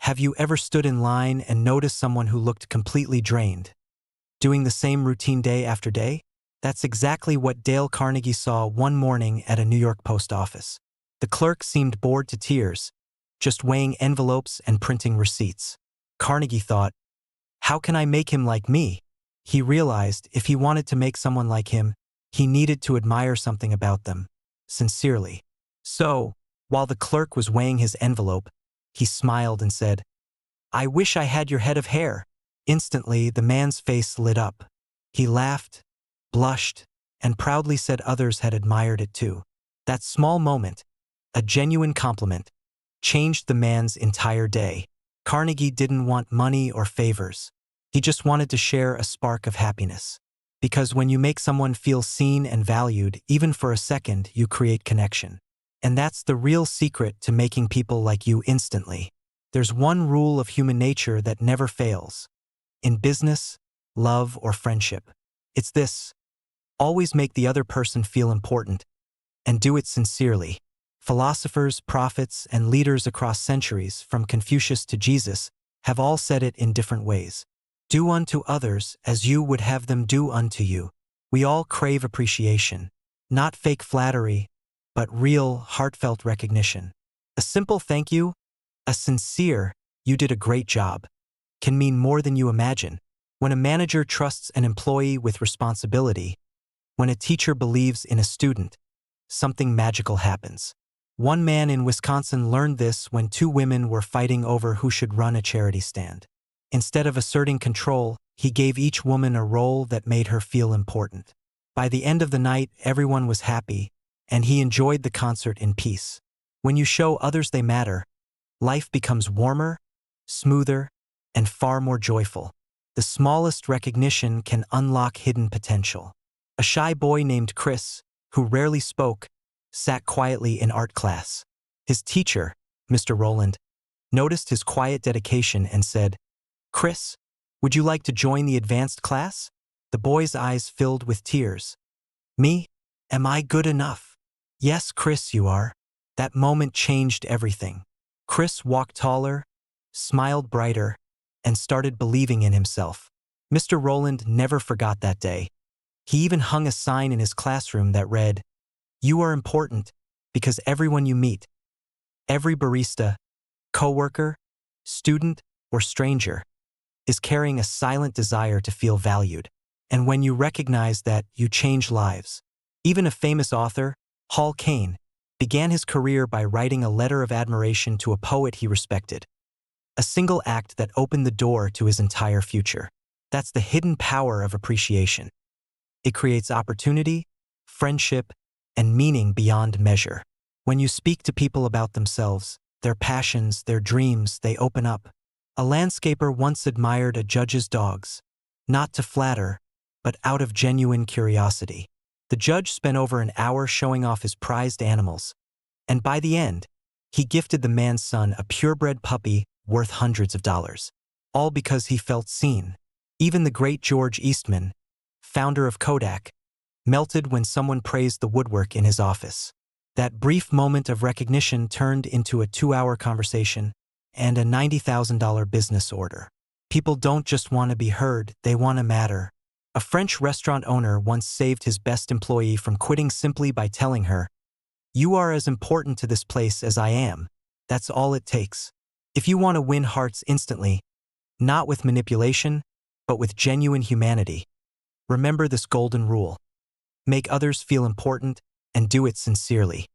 Have you ever stood in line and noticed someone who looked completely drained, doing the same routine day after day? That's exactly what Dale Carnegie saw one morning at a New York post office. The clerk seemed bored to tears, just weighing envelopes and printing receipts. Carnegie thought, how can I make him like me? He realized if he wanted to make someone like him, he needed to admire something about them, sincerely. So, while the clerk was weighing his envelope, he smiled and said, I wish I had your head of hair. Instantly, the man's face lit up. He laughed, blushed, and proudly said others had admired it too. That small moment, a genuine compliment, changed the man's entire day. Carnegie didn't want money or favors. He just wanted to share a spark of happiness. Because when you make someone feel seen and valued, even for a second, you create connection. And that's the real secret to making people like you instantly. There's one rule of human nature that never fails. In business, love, or friendship. It's this: always make the other person feel important, and do it sincerely. Philosophers, prophets, and leaders across centuries, from Confucius to Jesus, have all said it in different ways. Do unto others as you would have them do unto you. We all crave appreciation, not fake flattery, but real, heartfelt recognition. A simple thank you, a sincere, you did a great job, can mean more than you imagine. When a manager trusts an employee with responsibility, when a teacher believes in a student, something magical happens. One man in Wisconsin learned this when two women were fighting over who should run a charity stand. Instead of asserting control, he gave each woman a role that made her feel important. By the end of the night, everyone was happy, and he enjoyed the concert in peace. When you show others they matter, life becomes warmer, smoother, and far more joyful. The smallest recognition can unlock hidden potential. A shy boy named Chris, who rarely spoke, sat quietly in art class. His teacher, Mr. Rowland, noticed his quiet dedication and said, Chris, would you like to join the advanced class? The boy's eyes filled with tears. Me? Am I good enough? Yes, Chris, you are. That moment changed everything. Chris walked taller, smiled brighter, and started believing in himself. Mr. Rowland never forgot that day. He even hung a sign in his classroom that read, You are important because everyone you meet, every barista, coworker, student, or stranger, is carrying a silent desire to feel valued. And when you recognize that, you change lives. Even a famous author, Hall Caine, began his career by writing a letter of admiration to a poet he respected. A single act that opened the door to his entire future. That's the hidden power of appreciation. It creates opportunity, friendship, and meaning beyond measure. When you speak to people about themselves, their passions, their dreams, they open up. A landscaper once admired a judge's dogs, not to flatter, but out of genuine curiosity. The judge spent over an hour showing off his prized animals, and by the end, he gifted the man's son a purebred puppy worth hundreds of dollars, all because he felt seen. Even the great George Eastman, founder of Kodak, melted when someone praised the woodwork in his office. That brief moment of recognition turned into a 2-hour conversation and a $90,000 business order. People don't just want to be heard, they want to matter. A French restaurant owner once saved his best employee from quitting simply by telling her, You are as important to this place as I am. That's all it takes. If you want to win hearts instantly, not with manipulation, but with genuine humanity, remember this golden rule. Make others feel important and do it sincerely.